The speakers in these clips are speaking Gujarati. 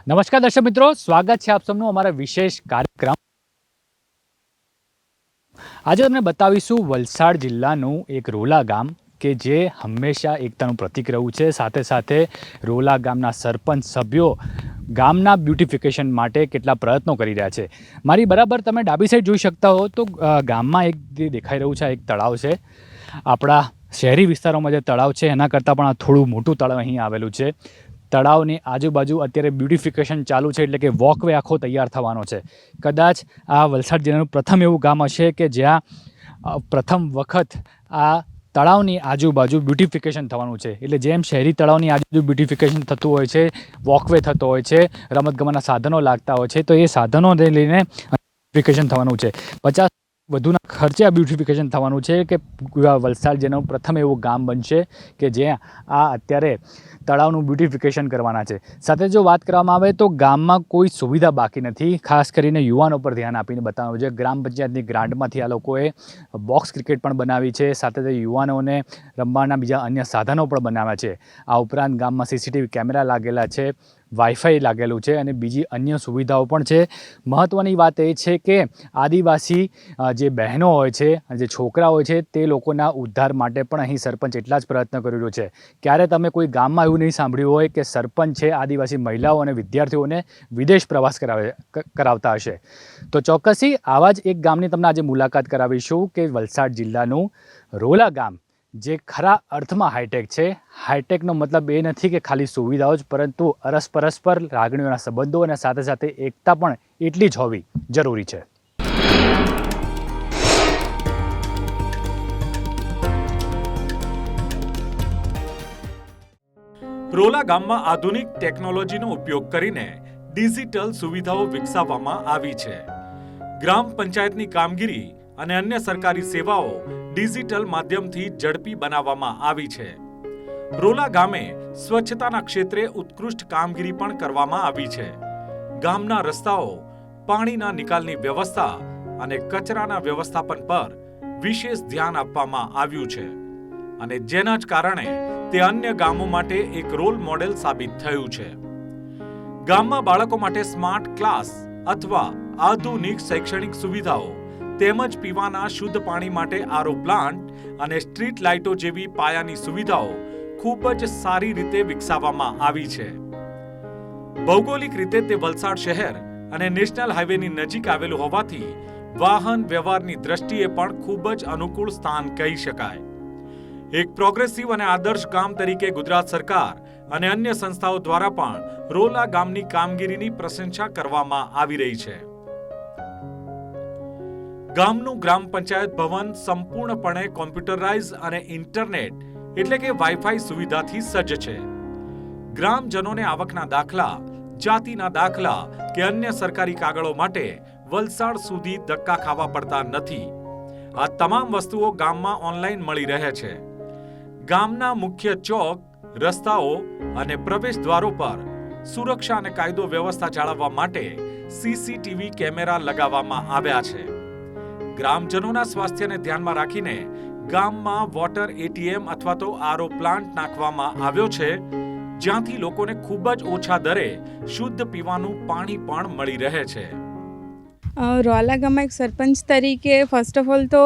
નમસ્કાર દર્શક મિત્રો, સ્વાગત છે આપ સૌનું અમારા વિશેષ કાર્યક્રમ. આજે તમને બતાવીશું વલસાડ જિલ્લાનું એક રોલા ગામ કે જે હંમેશા એકતાનું પ્રતીક રહ્યું છે. સાથે સાથે રોલા ગામના સરપંચ સભ્યો ગામના બ્યુટિફિકેશન માટે કેટલા પ્રયત્નો કરી રહ્યા છે. મારી બરાબર તમે ડાબી સાઈડ જોઈ શકતા હો તો ગામમાં એક જે દેખાઈ રહ્યું છે એક તળાવ છે. આપણા શહેરી વિસ્તારોમાં જે તળાવ છે એના કરતાં પણ આ થોડું મોટું તળાવ અહીં આવેલું છે. તળાવની આજુબાજુ અત્યારે બ્યુટિફિકેશન ચાલુ છે, એટલે કે વોકવે આખો તૈયાર થવાનો છે. કદાચ આ વલસાડ જિલ્લાનું પ્રથમ એવું ગામ હશે કે જ્યાં પ્રથમ વખત આ તળાવની આજુબાજુ બ્યુટિફિકેશન થવાનું છે. એટલે જેમ શહેરી તળાવની આજુબાજુ બ્યુટિફિકેશન થતું હોય છે, વોકવે થતો હોય છે, રમતગમતના સાધનો લાગતા હોય છે, તો એ સાધનોને લઈને બ્યુટિફિકેશન થવાનું છે. 50 વધુના ખર્ચે આ બ્યુટિફિકેશન થવાનું છે કે વલસાડ જિલ્લાનું પ્રથમ એવું ગામ બનશે કે જ્યાં આ અત્યારે તળાવનું બ્યુટિફિકેશન કરવાના છે. સાથે જો વાત કરવામાં આવે તો ગામમાં કોઈ સુવિધા બાકી નથી. ખાસ કરીને યુવાનો પર ધ્યાન આપીને બતાવવાનું છે. ગ્રામ પંચાયતની ગ્રાન્ટમાંથી આ લોકોએ બોક્સ ક્રિકેટ પણ બનાવી છે. સાથે સાથે યુવાનોને રમવાના બીજા અન્ય સાધનો પણ બનાવ્યા છે. આ ઉપરાંત ગામમાં સીસીટીવી કેમેરા લાગેલા છે, વાઈફાઈ લાગેલું છે અને બીજી અન્ય સુવિધાઓ પણ છે. મહત્ત્વની વાત એ છે કે આદિવાસી જે બહેનો હોય છે, જે છોકરા હોય છે, તે લોકોના ઉદ્ધાર માટે પણ અહીં સરપંચ એટલા જ પ્રયત્ન કરી રહ્યો છે. ક્યારે તમે કોઈ ગામમાં એવું નહીં સાંભળ્યું હોય કે સરપંચ છે આદિવાસી મહિલાઓ અને વિદ્યાર્થીઓને વિદેશ પ્રવાસ કરાવતા હશે. તો ચોક્કસથી આવા જ એક ગામની તમને આજે મુલાકાત કરાવીશું કે વલસાડ જિલ્લાનું રોલા ગામ, જે ખરા અર્થમાં હાઈટેક છે. હાઈટેકનો મતલબ એ નથી કે ખાલી સુવિધાઓ જ, પરંતુ પરસ્પર લાગણીઓના સંબંધો અને સાથે સાથે એકતા પણ એટલી જ હોવી જરૂરી છે. રોલા ગામમાં આધુનિક ટેકનોલોજીનો ઉપયોગ કરીને ડિજિટલ સુવિધાઓ વિકસાવવામાં આવી છે. ગ્રામ પંચાયતની કામગીરી અને અન્ય સરકારી સેવાઓ ડિજિટલ માધ્યમથી ઝડપી બનાવવામાં આવી છે. રોલા ગામે સ્વચ્છતાના ક્ષેત્રે ઉત્કૃષ્ટ કામગીરી પણ કરવામાં આવી છે. ગામના રસ્તાઓ, પાણીના નિકાલની વ્યવસ્થા અને કચરાના વ્યવસ્થાપન પર વિશેષ ધ્યાન આપવામાં આવ્યું છે અને જેના જ કારણે તે અન્ય ગામો માટે એક રોલ મોડેલ સાબિત થયું છે. ગામમાં બાળકો માટે સ્માર્ટ ક્લાસ અથવા આધુનિક શૈક્ષણિક સુવિધાઓ તેમજ પીવાના શુદ્ધ પાણી માટે આરઓ પ્લાન્ટ અને સ્ટ્રીટ લાઇટો જેવી પાયાની સુવિધાઓ ખૂબ જ સારી રીતે વિકસાવવામાં આવી છે. ભૌગોલિક રીતે તે વલસાડ શહેર અને નેશનલ હાઈવેની નજીક આવેલું હોવાથી વાહન વ્યવહારની દ્રષ્ટિએ પણ ખૂબ જ અનુકૂળ સ્થાન કહી શકાય. એક પ્રોગ્રેસિવ અને આદર્શ ગામ તરીકે ગુજરાત સરકાર અને અન્ય સંસ્થાઓ દ્વારા પણ રોલા ગામની કામગીરીની પ્રશંસા કરવામાં આવી રહી છે. ગામનું ગ્રામ પંચાયત ભવન સંપૂર્ણપણે કોમ્પ્યુટરાઇઝ અને ઇન્ટરનેટ એટલે કે વાઈફાઈ સુવિધાથી સજ્જ છે. ગ્રામજનોને આવકના દાખલા, જાતિના દાખલા કે અન્ય સરકારી કાગળો માટે વલસાડ સુધી ધક્કા ખાવા પડતા નથી. આ તમામ વસ્તુઓ ગામમાં ઓનલાઈન મળી રહે છે. ગામના મુખ્ય ચોક, રસ્તાઓ અને પ્રવેશ દ્વારો પર સુરક્ષા અને કાયદો વ્યવસ્થા જાળવવા માટે સીસીટીવી કેમેરા લગાવવામાં આવ્યા છે. ગ્રામજનોના સ્વાસ્થ્યને ધ્યાનમાં રાખીને ગામમાં વોટર એટીએમ અથવા તો આરઓ પ્લાન્ટ નાખવામાં આવ્યો છે, જ્યાંથી લોકોને ખૂબ જ ઓછા દરે શુદ્ધ પીવાનું પાણી પણ મળી રહે છે. રોલા ગામમાં એક સરપંચ તરીકે ફર્સ્ટ ઓફ ઓલ તો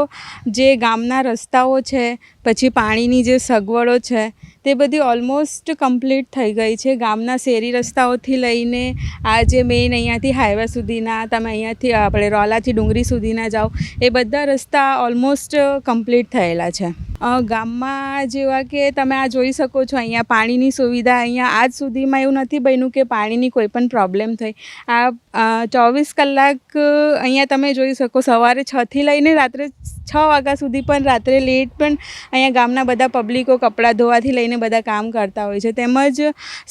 જે ગામના રસ્તાઓ છે, પછી પાણીની જે સગવડો છે, તે બધી ઓલમોસ્ટ કમ્પ્લીટ થઈ ગઈ છે. ગામના શેરી રસ્તાઓથી લઈને આ જે મેઇન અહીંયાથી હાઈવે સુધીના, તમે અહીંયાથી આપણે રોલાથી ડુંગરી સુધીના જાઓ, એ બધા રસ્તા ઓલમોસ્ટ કમ્પ્લીટ થયેલા છે. ગામમાં જેવા કે તમે આ જોઈ શકો છો, અહીંયા પાણીની સુવિધા અહીંયા આજ સુધીમાં એવું નથી બન્યું કે પાણીની કોઈ પણ પ્રોબ્લેમ થઈ. આ 24 કલાક અહીંયા તમે જોઈ શકો, સવારે 6થી લઈને રાત્રે 6 વાગ્યા સુધી પણ, રાત્રે લેટ પણ અહીંયા ગામના બધા પબ્લિકો કપડાં ધોવાથી લઈને બધા કામ કરતા હોય છે. તેમજ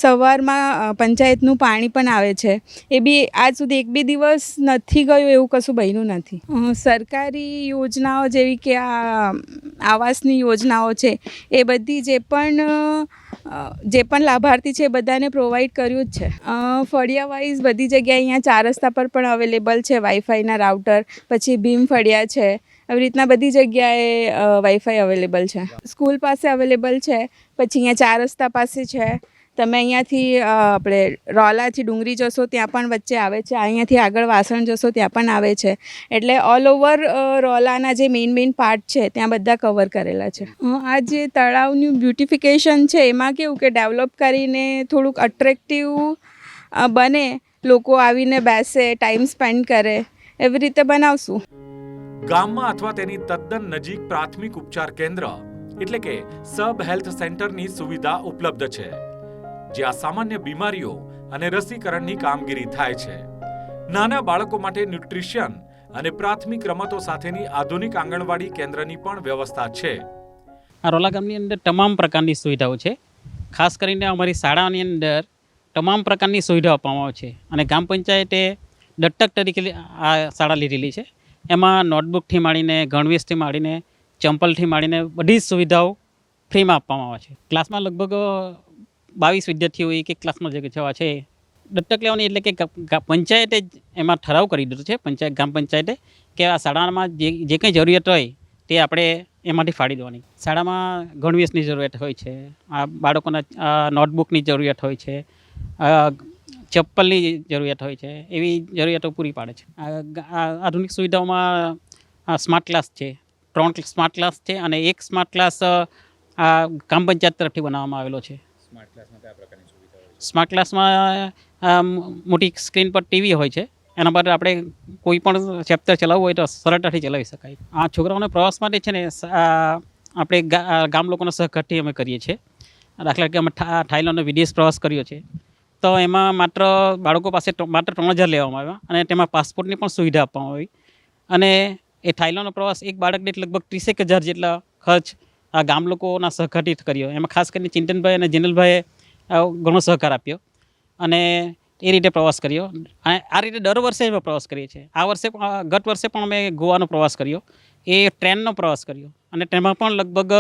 સવારમાં પંચાયતનું પાણી પણ આવે છે. એ બી આજ સુધી 1-2 દિવસ નથી ગયું એવું કશું બન્યું નથી. સરકારી યોજનાઓ જેવી કે આ આવાસની યોજનાઓ છે, એ બધી જે પણ લાભાર્થી છે એ બધાને પ્રોવાઈડ કર્યું જ છે. ફળિયા વાઇઝ બધી જગ્યાએ અહીંયા 4 રસ્તા પર પણ અવેલેબલ છે વાઈફાઈના રાઉટર. પછી ભીમ ફળિયા છે, આવી રીતના બધી જગ્યાએ વાઈફાઈ અવેલેબલ છે. સ્કૂલ પાસે અવેલેબલ છે, પછી અહીંયા 4 રસ્તા પાસે છે, તમે અહીંયાથી આપણે રોલાથી ડુંગરી જશો ત્યાં પણ વચ્ચે આવે છે, અહીંયાથી આગળ વાસણ જશો ત્યાં પણ આવે છે. એટલે ઓલ ઓવર રોલાના જે મેઇન પાર્ટ છે ત્યાં બધા કવર કરેલા છે. આ જે તળાવનું બ્યુટિફિકેશન છે એમાં કેવું કે ડેવલપ કરીને થોડુંક અટ્રેક્ટિવ બને, લોકો આવીને બેસે, ટાઈમ સ્પેન્ડ કરે, એવી રીતે બનાવશું. ગામમાં અથવા તેની તદ્દન નજીક પ્રાથમિક ઉપચાર કેન્દ્ર એટલે કે સબ હેલ્થ સેન્ટરની સુવિધા ઉપલબ્ધ છે, જ્યાં સામાન્ય બીમારીઓ અને રસીકરણની કામગીરી થાય છે. નાના બાળકો માટે ન્યુટ્રિશન અને પ્રાથમિક રમતો સાથેની આધુનિક આંગણવાડી કેન્દ્રની પણ વ્યવસ્થા છે. આ રોલા ગામની અંદર તમામ પ્રકારની સુવિધાઓ છે. ખાસ કરીને અમારી શાળાની અંદર તમામ પ્રકારની સુવિધાઓ આપવામાં આવે છે અને ગ્રામ પંચાયતે દત્તક તરીકે આ શાળા લીધેલી છે. એમાં નોટબુકથી માંડીને, ગણવેશથી માંડીને, ચંપલથી માંડીને બધી જ સુવિધાઓ ફ્રીમાં આપવામાં આવે છે. ક્લાસમાં લગભગ 22 વિદ્યાર્થીઓ એક ક્લાસમાં જવા છે. દત્તક લેવાની એટલે કે પંચાયતે જ એમાં ઠરાવ કરી દીધો છે, ગ્રામ પંચાયતે, કે આ શાળામાં જે કંઈ જરૂરિયાત હોય તે આપણે એમાંથી ફાળી દેવાની. શાળામાં ગણવેશની જરૂરિયાત હોય છે, આ બાળકોના નોટબુકની જરૂરિયાત હોય છે, ચપ્પલની જરૂરિયાત હોય છે, એવી જરૂરિયાતો પૂરી પાડે છે. આ આધુનિક સુવિધાઓમાં સ્માર્ટ ક્લાસ છે, 3 સ્માર્ટ ક્લાસ છે અને 1 સ્માર્ટ ક્લાસ આ ગ્રામ પંચાયત તરફથી બનાવવામાં આવેલો છે. સ્માર્ટ ક્લાસમાં મોટી સ્ક્રીન પર ટીવી હોય છે, એના પર આપણે કોઈ પણ ચેપ્ટર ચલાવવું હોય તો સરળતાથી ચલાવી શકાય. આ છોકરાઓના પ્રવાસ માટે છે ને આપણે ગામ લોકોના સહકારથી અમે કરીએ છીએ. દાખલા કે અમે થાઈલેન્ડનો વિદેશ પ્રવાસ કર્યો છે, તો એમાં માત્ર બાળકો પાસે માત્ર 3000 લેવામાં આવ્યા અને તેમાં પાસપોર્ટની પણ સુવિધા આપવામાં આવી. અને એ થાઈલેન્ડનો પ્રવાસ એક બાળક દીઠ લગભગ 30,000 જેટલા ખર્ચ આ ગામ લોકોના સહકારથી કર્યો. એમાં ખાસ કરીને ચિંતનભાઈ અને જિનલભાઈએ ઘણો સહકાર આપ્યો અને એ રીતે પ્રવાસ કર્યો. આ રીતે દર વર્ષે અમે પ્રવાસ કરીએ છીએ. ગત વર્ષે પણ અમે ગોવાનો પ્રવાસ કર્યો, એ ટ્રેનનો પ્રવાસ કર્યો અને તેમાં પણ લગભગ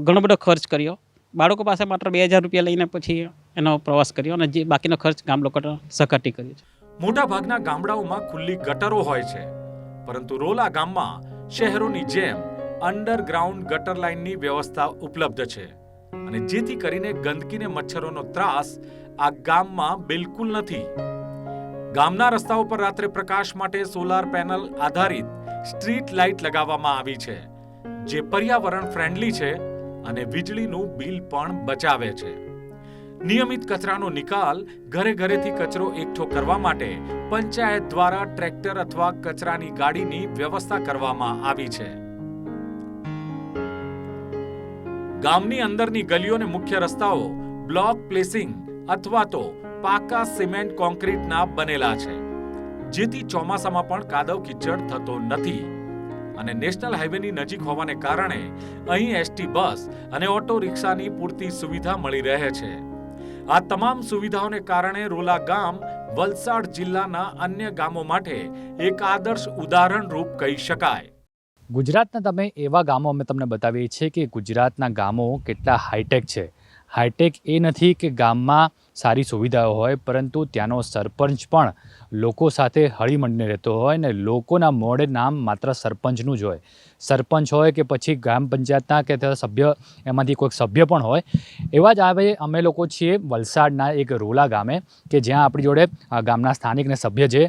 ઘણો બધો ખર્ચ કર્યો. બાળકો પાસે માત્ર 2000 રૂપિયા લઈને પછી એનો પ્રવાસ કર્યો અને જે બાકીનો ખર્ચ ગામ લોકોનો સહકારથી કર્યો છે. મોટાભાગના ગામડાઓમાં ખુલ્લી ગટરો હોય છે, પરંતુ રોલા ગામમાં શહેરોની જેમ અંડરગ્રાઉન્ડ ગટર લાઇનની વ્યવસ્થા ઉપલબ્ધ છે અને જેથી કરીને ગંદકીને મચ્છરોનો ત્રાસ આ ગામમાં બિલકુલ નથી. ગામના રસ્તાઓ પર રાત્રે પ્રકાશ માટે સોલાર પેનલ આધારિત સ્ટ્રીટ લાઇટ લગાવવામાં આવી છે, જે પર્યાવરણ ફ્રેન્ડલી છે અને વીજળીનું બિલ પણ બચાવે છે. નિયમિત કચરાનો નિકાલ, ઘરે ઘરેથી કચરો એકઠો કરવા માટે પંચાયત દ્વારા ટ્રેક્ટર અથવા કચરાની ગાડીની વ્યવસ્થા કરવામાં આવી છે. ગામની અંદરની ગલીઓ અને મુખ્ય રસ્તાઓ બ્લોક પ્લેસિંગ અથવા તો પાકા સિમેન્ટ કોન્ક્રીટના બનેલા છે, જેથી ચોમાસામાં પણ કાદવ કીચડ થતો નથી અને નેશનલ હાઈવેની નજીક હોવાને કારણે અહીં એસટી બસ અને ઓટો રિક્ષાની પૂરતી સુવિધા મળી રહે છે. આ તમામ સુવિધાઓને કારણે રોલા ગામ વલસાડ જિલ્લાના અન્ય ગામો માટે એક આદર્શ ઉદાહરણ રૂપ કહી શકાય. ગુજરાતના તમે એવા ગામો અમે તમને બતાવીએ છીએ કે ગુજરાતના ગામો કેટલા હાઈટેક છે. હાઈટેક એ નથી કે ગામમાં સારી સુવિધાઓ હોય, પરંતુ ત્યાંનો સરપંચ પણ લોકો સાથે હળીમળીને રહેતો હોય ને લોકોના મોઢે નામ માત્ર સરપંચનું જ હોય. સરપંચ હોય કે પછી ગ્રામ પંચાયતના કે સભ્ય, એમાંથી કોઈક સભ્ય પણ હોય. એવા જ આવે અમે લોકો છીએ વલસાડના એક રોલા ગામે કે જ્યાં આપણી જોડે ગામના સ્થાનિક ને સભ્ય છે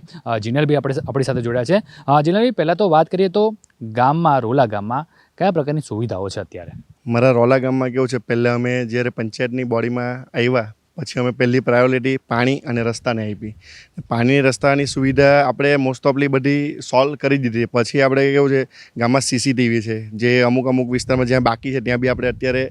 જીનલભાઈ આપણી સાથે જોડ્યા છે. જીનલભાઈ, પહેલાં તો વાત કરીએ તો ગામમાં, રોલા ગામમાં કયા પ્રકારની સુવિધાઓ છે અત્યારે? મારા રોલા ગામમાં કેવું છે, પહેલાં અમે જ્યારે પંચાયતની બોડીમાં આવ્યા પછી અમે પહેલી પ્રાયોરિટી પાણી અને રસ્તાને આપી. પાણી રસ્તાની સુવિધા આપણે મોસ્ટ ઓફલી બધી સોલ્વ કરી દીધી. પછી આપણે કેવું છે, ગામમાં સીસીટીવી છે, જે અમુક વિસ્તારમાં જ્યાં બાકી છે ત્યાં બી આપણે અત્યારે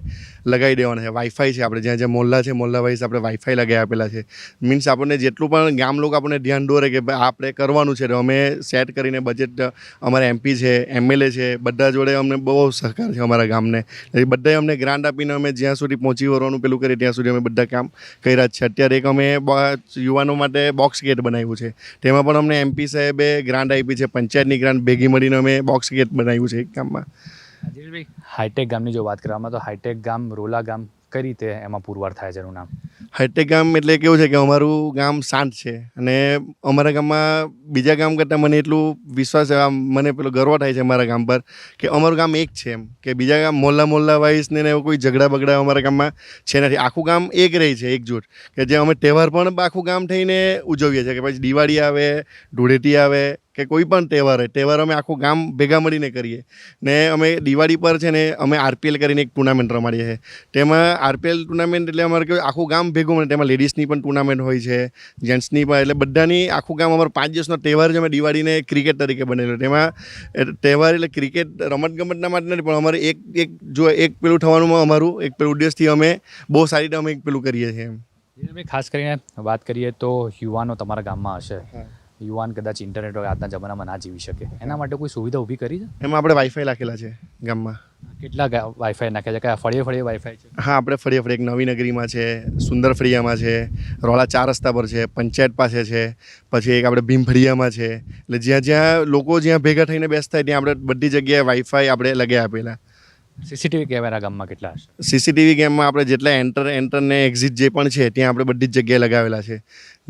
લગાવી દેવાના છે. વાઈફાઈ છે, આપણે જ્યાં મોહલ્લા છે, મોહલ્લા વાઇઝ આપણે વાઈફાઈ લગાવી આપેલા છે. મીન્સ આપણને જેટલું પણ ગામ લોકો આપણને ધ્યાન દોરે કે આપણે કરવાનું છે, તો અમે સેટ કરીને બજેટ, અમારા MP છે, MLA છે, બધા જોડે અમને બહુ સહકાર છે અમારા ગામને. બધાએ અમને ગ્રાન્ટ આપીને અમે જ્યાં સુધી પહોંચી વળવાનું પેલું કરીએ ત્યાં સુધી અમે બધા કામ કર્યા છે. અત્યારે એક અમે યુવાનો માટે બોક્સ ગેટ બનાવ્યું છે, તેમાં પણ અમને MP સાહેબે ગ્રાન્ટ આપી છે. પંચાયતની ગ્રાન્ટ ભેગી મળીને અમે બોક્સ ગેટ બનાવ્યું છે એક ગામમાં. હાઈટેક ગામની જો વાત કરવામાં તો હાઈટેક ગામ, રોલા ગામ કઈ રીતે એમાં પુરવાર થાય છે એનું નામ? હાઈટેક ગામ એટલે કેવું છે કે અમારું ગામ શાંત છે અને અમારા ગામમાં બીજા ગામ કરતાં મને એટલું વિશ્વાસ છે, મને પેલો ગર્વ થાય છે અમારા ગામ પર કે અમારું ગામ એક છે, એમ કે બીજા ગામ મોહલ્લા વાઇઝ ને એવો કોઈ ઝઘડા બગડા અમારા ગામમાં છે નથી. આખું ગામ એક રહી છે, એકજૂટ, કે જે અમે તહેવાર પણ આખું ગામ થઈને ઉજવીએ છીએ, કે પછી દિવાળી આવે, ધૂળેટી આવે કે કોઈ પણ તહેવાર અમે આખું ગામ ભેગા મળીને કરીએ. ને અમે દિવાળી પર છે ને અમે RPL કરીને એક ટુર્નામેન્ટ રમાડીએ છીએ. તેમાં RPL ટુર્નામેન્ટ એટલે અમારે કેવું આખું ગામ ભેગું મળે, તેમાં લેડીઝની પણ ટુર્નામેન્ટ હોય છે, જેન્ટ્સની પણ, એટલે બધાની આખું ગામ અમારો 5 દિવસનો તહેવાર જ અમે દિવાળીને ક્રિકેટ તરીકે બનેલો. તેમાં તહેવાર એટલે ક્રિકેટ રમતગમતના માટે નથી, પણ અમારે એક પેલું થવાનું અમારું એક પેલું ઉદ્દેશથી અમે બહુ સારી રીતે અમે એક પેલું કરીએ છીએ એમ. ખાસ કરીને વાત કરીએ તો યુવાનો તમારા ગામમાં હશે, યુવાન કદાચ ઇન્ટરનેટ વગર આજના જમાનામાં ના જીવી શકે, એના માટે કોઈ સુવિધા ઊભી કરી છે? એમાં આપણે વાઈફાઈ રાખેલા છે ગામમાં. કેટલા વાઈફાઈ નાખ્યા છે? કયા ફળીએ વાઈફાઈ છે? હા, આપણે ફળીએ એક નવીનગરીમાં છે, સુંદર ફળિયામાં છે, રોલા 4 રસ્તા પર છે, પંચાયત પાસે છે, પછી એક આપણે ભીમફળિયામાં છે. એટલે જ્યાં લોકો ભેગા થઈને બેસતા હોય ત્યાં આપણે બધી જગ્યાએ વાઈફાઈ આપણે લગાવી આપેલા. CCTV કેમેરા ગામમાં કેટલા હશે? CCTV કેમમાં આપણે જેટલા એન્ટર ને એક્ઝિટ જે પણ છે ત્યાં આપણે બધી જ જગ્યાએ લગાવેલા છે.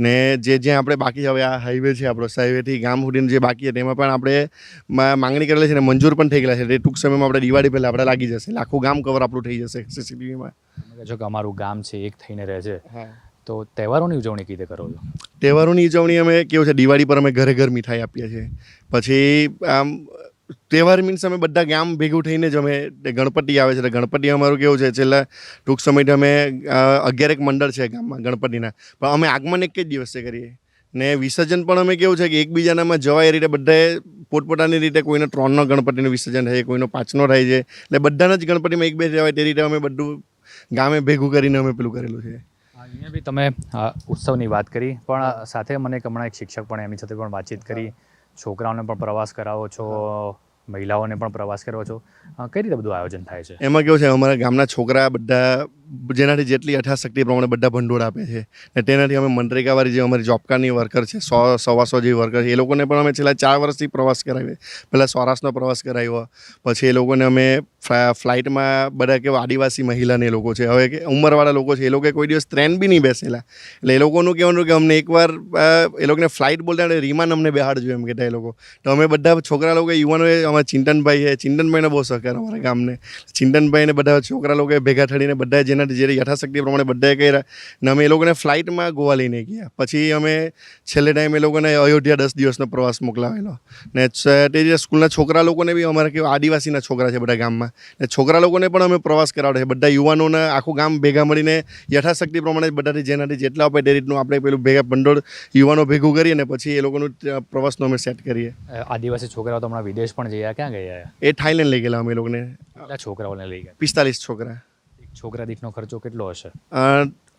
ને જ્યાં આપણે બાકી હવે આ હાઈવે છે આપણો, હાઈવેથી ગામ સુધીનું જે બાકી છે તેમાં પણ આપણે માંગણી કરેલી છે ને મંજૂર પણ થઈ ગયેલા છે. તે ટૂંક સમયમાં આપણે દિવાળી પહેલાં આપણે લાગી જશે, એટલે આખું ગામ કવર આપણું થઈ જશે CCTVમાં. તમે કહો કે અમારું ગામ છે એક થઈને રહે છે, હા, તો તહેવારોની ઉજવણી કઈ રીતે કરો છો? તહેવારોની ઉજવણી અમે કેવું છે, દિવાળી પર અમે ઘરે મીઠાઈ આપીએ છીએ. પછી આમ તહેવાર મીન્સ અમે બધા ગામ ભેગું થઈને જ અમે, ગણપતિ આવે છે, ગણપતિ અમારું કેવું છે, છેલ્લા ટૂંક સમયથી અમે 11 મંડળ છે ગામમાં ગણપતિના, પણ અમે આગમન એક જ દિવસે કરીએ. ને વિસર્જન પણ અમે કેવું છે કે એકબીજાનામાં જવાય એ રીતે બધાએ પોતપોતાની રીતે, કોઈને 3નો ગણપતિનું વિસર્જન થાય, કોઈનો 5નો થાય છે, એટલે બધાના જ ગણપતિમાં એક બે જવાય તે રીતે અમે બધું ગામે ભેગું કરીને અમે પેલું કરેલું છે. અહીંયા બી તમે ઉત્સવની વાત કરી, પણ સાથે મને હમણાં એક શિક્ષક પણ એમની સાથે પણ વાતચીત કરી, છોકરાઓને પણ પ્રવાસ કરાવો છો, મહિલાઓને પણ પ્રવાસ કરો છો, કઈ રીતે બધું આયોજન થાય છે? એમાં કેવું છે, અમારા ગામના છોકરા બધા જેનાથી જેટલી યથાશક્તિ પ્રમાણે બધા ભંડોળ આપે છે, ને તેનાથી અમે મનરેગાવાળી જે અમારી જોબ કાર્ડની વર્કર છે, 100-125 જેવી વર્કર છે, એ લોકોને પણ અમે છેલ્લા 4 વર્ષથી પ્રવાસ કરાવીએ. પહેલાં સૌરાષ્ટ્રનો પ્રવાસ કરાવ્યો, પછી એ લોકોને અમે ફ્લાઇટમાં, બધા કેવા આદિવાસી મહિલાને એ લોકો છે, હવે કે ઉંમરવાળા લોકો છે, એ લોકોએ કોઈ દિવસ ટ્રેન બી નહીં બેસેલા, એટલે એ લોકોનું કહેવાનું કે અમને એકવાર એ લોકોને ફ્લાઇટ બોલતા રીમાન અમને બેહાડજો એમ કહેતા એ લોકો. તો અમે બધા છોકરા લોકો, યુવાનોએ, અમારા ચિંતનભાઈ છે, ચિંતનભાઈને બહુ સહકાર અમારા ગામને, ચિંતનભાઈને બધા છોકરા લોકોએ ભેગા થઈને બધા જેનાથી જે યથાશક્તિ પ્રમાણે બધાએ કર્યા, ને અમે એ લોકોને ફ્લાઇટમાં ગોવા લઈને ગયા. પછી અમે છેલ્લે ટાઈમ એ લોકોને અયોધ્યા 10 દિવસનો પ્રવાસ મોકલાવેલો. ને તે જે સ્કૂલના છોકરા લોકોને બી, અમારા કેવા આદિવાસીના છોકરા છે બધા ગામમાં, ને છોકરા લોકોને પણ અમે પ્રવાસ કરાવડે છે. બધા યુવાનોને આખું ગામ ભેગા મળીને યથાશક્તિ પ્રમાણે બધાથી જેનાથી જેટલા અપાય તે રીતનું આપણે પેલું ભેગા ભંડોળ યુવાનો ભેગું કરીએ ને પછી એ લોકોનું પ્રવાસનો અમે સેટ કરીએ. આદિવાસી છોકરાઓ તો હમણાં વિદેશ પણ જયા, ક્યાં ગયા? એ થાઈલેન્ડ લઈ ગયેલા અમે એ લોકોને. કેટલા છોકરાઓને લઈ ગયા? 45 છોકરા. એક છોકરા દીઠનો ખર્ચો કેટલો હશે?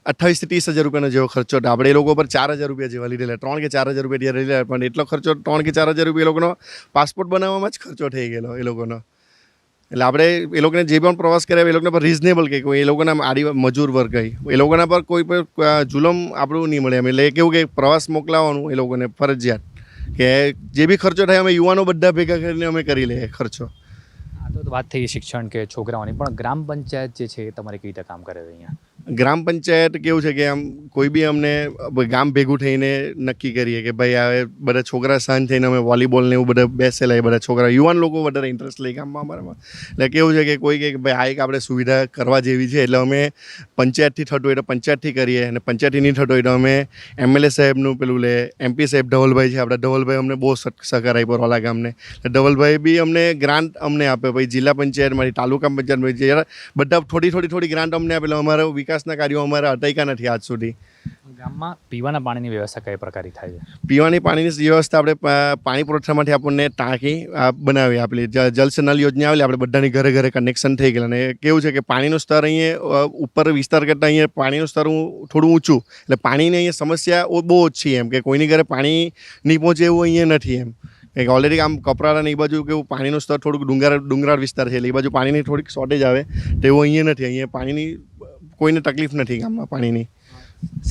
28 થી 30 હજાર રૂપિયાનો જેવો ખર્ચો હતો. આપણે એ લોકો પર 4,000 રૂપિયા જેવા લીધેલા, 3 કે 4,000 રૂપિયા લીધેલા, પણ એટલો ખર્ચો 3 કે 4,000 રૂપિયા એ લોકોનો પાસપોર્ટ બનાવવામાં જ ખર્ચો થઈ ગયેલો એ લોકોનો. એટલે આપણે એ લોકોને જે પણ પ્રવાસ કરાવે એ લોકોના પર રિઝનેબલ કે કોઈ એ લોકોના મજૂર વર્ગ હોય એ લોકોના પર કોઈ પર જુલમ આપણું નહીં મળે એમ. એટલે કેવું કે પ્રવાસ મોકલાવવાનું એ લોકોને ફરજિયાત, કે જે બી ખર્ચો થાય અમે યુવાનો બધા ભેગા કરીને અમે કરી લઈએ ખર્ચો. આ તો વાત થઈ શિક્ષણ કે છોકરાઓની, પણ ગ્રામ પંચાયત જે છે એ તમારે કઈ રીતે કામ કરે છે અહીંયા? ગ્રામ પંચાયત કેવું છે કે આમ કોઈ બી અમને ગામ ભેગું થઈને નક્કી કરીએ કે ભાઈ હવે બધા છોકરા સાંજ થઈને અમે વોલીબોલ ને એવું બધા બેસેલા, એ બધા છોકરા યુવાન લોકો વધારે ઇન્ટરેસ્ટ લઈ ગામમાં અમારામાં. એટલે કેવું છે કે કોઈ કે ભાઈ આ એક આપણે સુવિધા કરવા જેવી છે, એટલે અમે પંચાયતથી થતું હોય તો પંચાયતથી કરીએ, અને પંચાયતથી નહીં થતું હોય તો અમે MLA સાહેબનું પેલું લે, MP સાહેબ ધવલભાઈ છે આપણા, ધવલભાઈ અમને બહુ સહકાર આપ્યો રોલા ગામને. ધવલભાઈ બી અમને ગ્રાન્ટ અમને આપે, પછી જિલ્લા પંચાયતમાંથી, તાલુકા પંચાયતમાંથી બધા થોડી ગ્રાન્ટ અમને આપે. એટલે અમારો વિકાસના કાર્યો અમારા અટક્યા નથી આજ સુધી. ગામમાં પીવાના પાણીની વ્યવસ્થા કઈ પ્રકારે થાય છે? પીવાની પાણીની વ્યવસ્થા આપણે પાણી પુરવઠામાંથી આપણને ટાંકી બનાવી આપેલી, જલ નલ યોજના આવેલી, આપણે બધાની ઘરે કનેક્શન થઈ ગયેલા. અને કેવું છે કે પાણીનું સ્તર અહીંયા ઉપર વિસ્તાર કરતાં અહીંયા પાણીનું સ્તર થોડું ઊંચું, એટલે પાણીની અહીંયા સમસ્યા બહુ ઓછી એમ, કે કોઈની ઘરે પાણી નહીં પહોંચે એવું અહીંયા નથી એમ. કે ઓલરેડી આમ કપરાડા ને એ બાજુ કેવું પાણીનું સ્તર થોડુંક ડુંગરાળ વિસ્તાર છે, એટલે એ બાજુ પાણીની થોડીક શોર્ટેજ આવે, તેવું અહીંયા નથી. અહીંયા પાણીની કોઈને તકલીફ નથી ગામમાં પાણીની.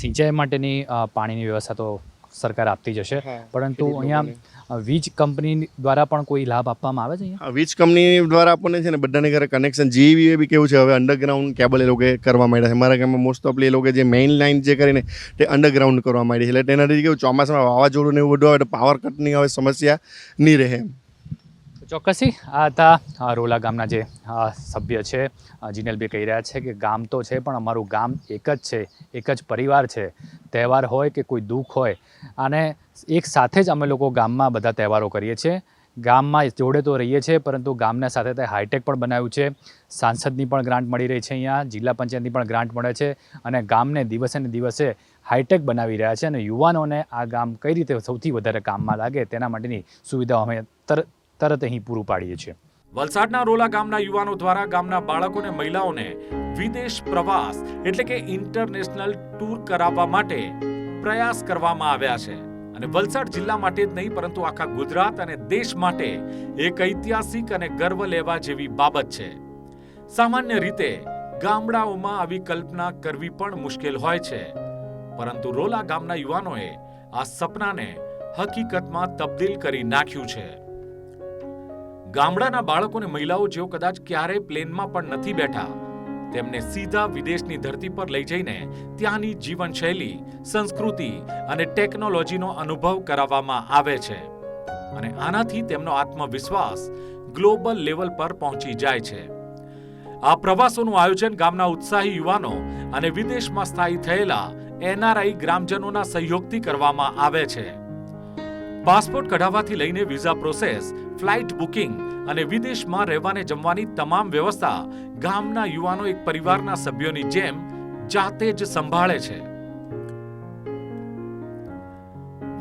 સિંચાઈ માટેની પાણીની વ્યવસ્થા તો સરકાર આપતી જ હશે, હા, પરંતુ ખેડૂત અહીંયા વીજ કંપની દ્વારા પણ કોઈ લાભ આપવામાં આવે છે અહીંયા? વીજ કંપની દ્વારા આપણને છે ને બધાને ઘરે કનેક્શન જીવીએ બી કેવું છે હવે અંડરગ્રાઉન્ડ કેબલ એ લોકો કરવા માંડ્યા છે. મારા ગામમાં મોસ્ટ ઓફલી એ લોકો જે મેઇન લાઇન જે કરીને તે અંડરગ્રાઉન્ડ કરવા માંડી છે, એટલે તેનાથી કેવું ચોમાસામાં વાવાઝોડું ને એવું બધું આવે તો પાવર કટની હવે સમસ્યા નહીં રહે એમ. ચોક્કસથી આ હતા રોલા ગામના જે સભ્ય છે, જીનેલભાઈ કહી રહ્યા છે કે ગામ તો છે પણ અમારું ગામ એક જ છે, એક જ પરિવાર છે. તહેવાર હોય કે કોઈ દુઃખ હોય અને એક સાથે જ અમે લોકો ગામમાં બધા તહેવારો કરીએ છીએ. ગામમાં જોડે તો રહીએ છીએ પરંતુ ગામના સાથે તે હાઈટેક પણ બનાવ્યું છે. સાંસદની પણ ગ્રાન્ટ મળી રહી છે, અહીંયા જિલ્લા પંચાયતની પણ ગ્રાન્ટ મળે છે અને ગામને દિવસે ને દિવસે હાઈટેક બનાવી રહ્યા છે અને યુવાનોને આ ગામ કઈ રીતે સૌથી વધારે કામમાં લાગે તેના માટેની સુવિધાઓ અમે તરત અહીં પૂરું પાડીએ છીએ. વલસાડના રોલા ગામના યુવાનો દ્વારા ગામના બાળકો અને મહિલાઓને વિદેશ પ્રવાસ એટલે કે ઇન્ટરનેશનલ ટૂર કરાવવા માટે પ્રયાસ કરવામાં આવ્યા છે અને વલસાડ જિલ્લા માટે જ નહીં પરંતુ આખા ગુજરાત અને દેશ માટે એક ઐતિહાસિક અને ગર્વ લેવા જેવી બાબત છે. સામાન્ય રીતે ગામડાઓમાં આવી કલ્પના કરવી પણ મુશ્કેલ હોય છે, પરંતુ રોલા ગામના યુવાનોએ આ સપનાને હકીકતમાં તબદીલ કરી નાખ્યું છે. ગામડાના બાળકો અને મહિલાઓ જેઓ કદાચ ક્યારેય પ્લેનમાં પણ નથી બેઠા, તેમને સીધા વિદેશની ધરતી પર લઈ જઈને ત્યાંની જીવનશૈલી, સંસ્કૃતિ અને ટેકનોલોજીનો અનુભવ કરાવવામાં આવે છે અને આનાથી તેમનો આત્મવિશ્વાસ ગ્લોબલ લેવલ પર પહોંચી જાય છે. આ પ્રવાસોનું આયોજન ગામના ઉત્સાહી યુવાનો અને વિદેશમાં સ્થાયી થયેલા NRI ગ્રામજનોના સહયોગથી કરવામાં આવે છે. પાસપોર્ટ કઢાવવાથી લઈને વિઝા પ્રોસેસ, ફ્લાઇટ બુકિંગ અને વિદેશમાં રહેવાને જમવાની તમામ વ્યવસ્થા ગામના યુવાનો એક પરિવારના સભ્યોની જેમ જાતે જ સંભાળે છે.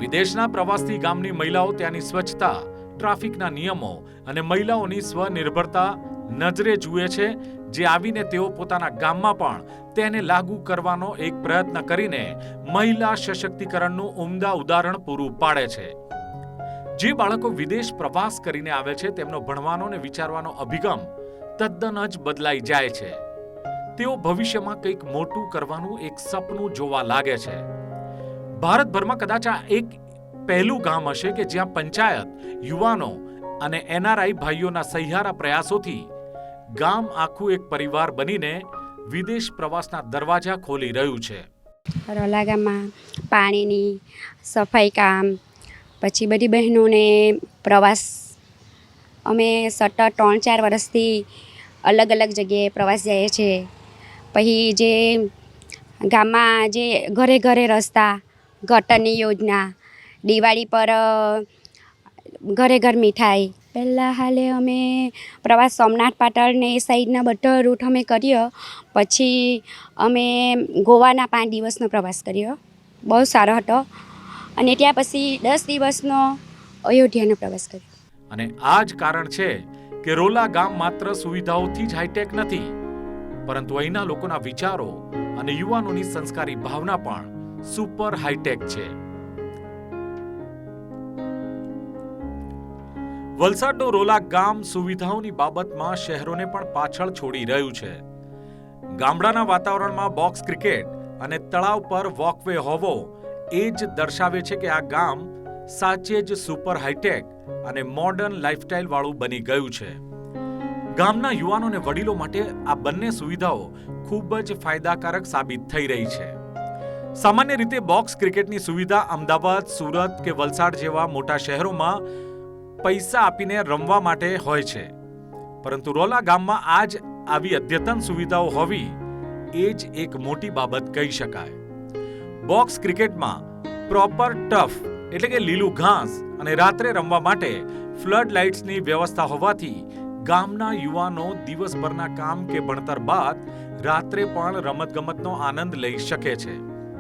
વિદેશના પ્રવાસથી ગામની મહિલાઓ ત્યાંની સ્વચ્છતા, ટ્રાફિકના નિયમો અને મહિલાઓની સ્વનિર્ભરતા નજરે જુએ છે, જે આવીને તેઓ પોતાના ગામમાં પણ તેને લાગુ કરવાનો એક પ્રયત્ન કરીને મહિલા સશક્તિકરણનું ઉમદા ઉદાહરણ પૂરું પાડે છે. જે બાળકો વિદેશ પ્રવાસ કરીને આવે છે તેમનો ભણવાનો અને વિચારવાનો અભિગમ તદ્દન જ બદલાઈ જાય છે. તેઓ ભવિષ્યમાં કંઈક મોટું કરવાનું એક સપનું જોવા લાગે છે. ભારતભરમાં કદાચ આ એક પહેલું ગામ હશે કે જ્યાં પંચાયત, યુવાનો અને NRI ભાઈઓના સહિયારા પ્રયાસોથી ગામ આખું એક પરિવાર બનીને વિદેશ પ્રવાસના દરવાજા ખોલી રહ્યું છે. રોલા ગામમાં પાણીની સફાઈ કામ, પછી બધી બહેનોને પ્રવાસ, અમે સતત 3-4 વર્ષથી અલગ અલગ જગ્યાએ પ્રવાસ જઈએ છીએ. પછી જે ગામમાં જે ઘરે ઘરે રસ્તા, ગટરની યોજના, દિવાળી પર ઘરે ઘર મીઠાઈ. પહેલાં હાલે અમે પ્રવાસ સોમનાથ પાટણ ને એ સાઈડના બધા રૂટ અમે કર્યો. પછી અમે ગોવાના 5 દિવસનો પ્રવાસ કર્યો, બહુ સારો હતો. અને ત્યાં પછી 10 દિવસનો અયોધ્યાનો પ્રવાસ કર્યો. અને આ જ કારણ છે કે રોલા ગામ માત્ર સુવિધાઓથી જ હાઈટેક નથી, પરંતુ અહીંના લોકોના વિચારો અને યુવાનોની સંસ્કારી ભાવના પણ સુપર હાઈટેક છે. વલસાડનું રોલા ગામ સુવિધાઓની બાબતમાં શહેરોને પણ પાછળ છોડી રહ્યું છે. ગામડાના વાતાવરણમાં બોક્સ ક્રિકેટ અને તળાવ પર વોકવે હોવો એ જ દર્શાવે છે કે આ ગામ સાચે જ સુપર હાઈટેક અને મોડર્ન લાઈફસ્ટાઈલ વાળું બની ગયું છે. ગામના યુવાનો અને વડીલો માટે આ બંને સુવિધાઓ ખૂબ જ ફાયદાકારક સાબિત થઈ રહી છે. સામાન્ય રીતે બોક્સ ક્રિકેટની સુવિધા અમદાવાદ, સુરત કે વલસાડ જેવા મોટા શહેરોમાં પૈસા આપીને રમવા માટે હોય છે, પરંતુ રોલા ગામમાં આજ આવી અદ્યતન સુવિધાઓ હોવી એ જ એક મોટી બાબત કહી શકાય. બોક્સ ક્રિકેટમાં પ્રોપર ટર્ફ એટલે કે લીલું ઘાસ અને રાત્રે રમવા માટે ફ્લડ લાઇટ્સની વ્યવસ્થા હોવાથી ગામના યુવાનો દિવસભરના કામ કે ભણતર બાદ રાત્રે પણ રમતગમતનો આનંદ લઈ શકે છે.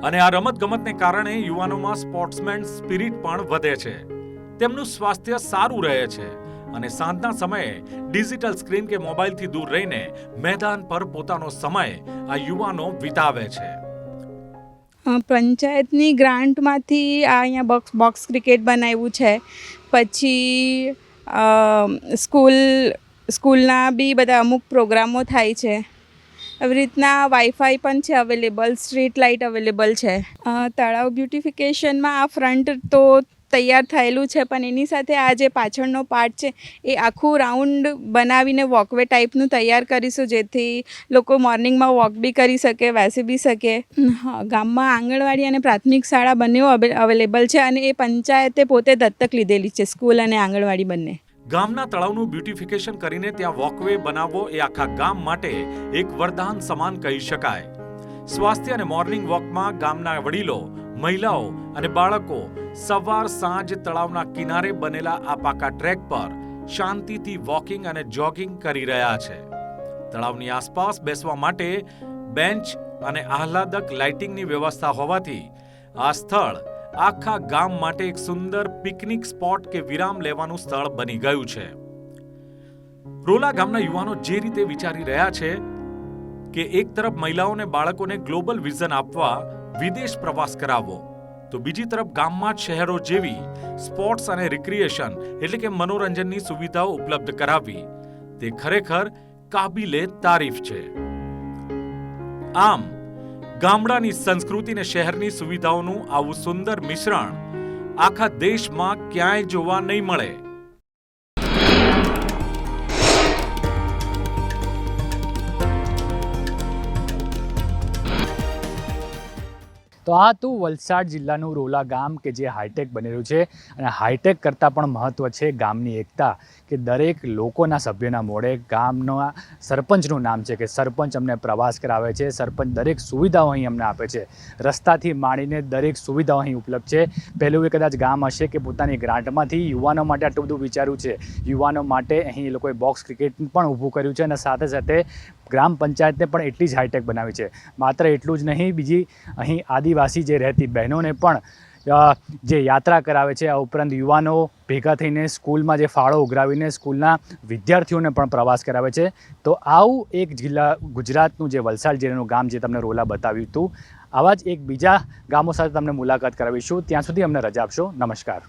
અને આ રમતગમતને કારણે યુવાનોમાં સ્પોર્ટ્સમેન સ્પિરિટ પણ વધે છે. તેમનું સ્વાસ્થ્ય સારું રહે છે અને સાંજના સમયે ડિજિટલ સ્ક્રીન કે મોબાઈલથી દૂર રહીને મેદાન પર પોતાનો સમય આ યુવાનો વિતાવે છે. પંચાયતની ગ્રાન્ટમાંથી આ અહીંયા બોક્સ ક્રિકેટ બનાવ્યું છે. પછી સ્કૂલના બી બધા અમુક પ્રોગ્રામો થાય છે. એવી રીતના વાઈફાઈ પણ છે અવેલેબલ, સ્ટ્રીટ લાઇટ અવેલેબલ છે. તળાવ બ્યુટિફિકેશનમાં આ ફ્રન્ટ તો તૈયાર થયેલું છે, પણ એની સાથે આ જે પાછળનો પાર્ટ છે એ આખું રાઉન્ડ બનાવીને વોકવે ટાઈપનું તૈયાર કરીશું, જેથી લોકો મોર્નિંગમાં વોક બી કરી શકે, બેસી બી શકે. ગામમાં આંગણવાડી અને પ્રાથમિક શાળા બંને અવેલેબલ છે, અને એ પંચાયતે પોતે દત્તક લીધેલી છે, સ્કૂલ અને આંગણવાડી બંને. ગામના તળાવનું બ્યુટિફિકેશન કરીને ત્યાં વોકવે બનાવવો એ આખા ગામ માટે એક વરદાન સમાન કહી શકાય. સ્વાસ્થ્ય અને મોર્નિંગ વોકમાં ગામના વડીલો, મહિલાઓ અને બાળકો સવાર સાંજ તળાવના કિનારે બનેલા આ પાકા ટ્રેક પર શાંતિથી વોકિંગ અને જોગિંગ કરી રહ્યા છે. તળાવની આસપાસ બેસવા માટે બેન્ચ અને આહલાદક લાઇટિંગની વ્યવસ્થા હોવાથી આ સ્થળ આખા ગામ માટે એક સુંદર પિકનિક સ્પોટ કે વિરામ લેવાનું સ્થળ બની ગયું છે. રોલા ગામના યુવાનો જે રીતે વિચારી રહ્યા છે કે એક તરફ મહિલાઓને બાળકોને ગ્લોબલ વિઝન આપવા વિદેશ પ્રવાસ કરાવવો, તો બીજી તરફ ગામમાં જ શહેરો જેવી સ્પોર્ટ્સ અને રિક્રિએશન એટલે કે મનોરંજનની સુવિધાઓ ઉપલબ્ધ કરાવવી, તે ખરેખર કાબિલે તારીફ છે. આમ ગામડાની સંસ્કૃતિ અને શહેરની સુવિધાઓનું આવું સુંદર મિશ્રણ આખા દેશમાં ક્યાંય જોવા નહીં મળે. તો આ હતું વલસાડ જિલ્લાનું રોલા ગામ કે જે હાઈટેક બની રહ્યું છે, અને હાઈટેક કરતાં પણ મહત્ત્વ છે ગામની એકતા, કે દરેક લોકોના સભ્યોના મોડે ગામના સરપંચનું નામ છે, કે સરપંચ અમને પ્રવાસ કરાવે છે, સરપંચ દરેક સુવિધાઓ અહીં અમને આપે છે, રસ્તાથી માંડીને દરેક સુવિધાઓ અહીં ઉપલબ્ધ છે. પહેલું એ કદાચ ગામ હશે કે પોતાની ગ્રાન્ટમાંથી યુવાનો માટે આટલું બધું વિચાર્યું છે. યુવાનો માટે અહીં એ લોકોએ બોક્સ ક્રિકેટ પણ ઊભું કર્યું છે, અને સાથે સાથે ગ્રામ પંચાયતને પણ એટલી જ હાઈટેક બનાવી છે. માત્ર એટલું જ નહીં, બીજી અહીં આદિવાસી જે રહેતી બહેનોને પણ જે યાત્રા કરાવે છે. આ ઉપરાંત યુવાનો ભેગા થઈને સ્કૂલમાં જે ફાળો ઉઘરાવીને સ્કૂલના વિદ્યાર્થીઓને પણ પ્રવાસ કરાવે છે. તો આવું એક જિલ્લા ગુજરાતનું જે વલસાડ જિલ્લાનું ગામ જે તમને રોલા બતાવ્યું હતું, આવા જ એક બીજા ગામો સાથે તમને મુલાકાત કરાવીશું. ત્યાં સુધી અમને રજા આપશો. નમસ્કાર.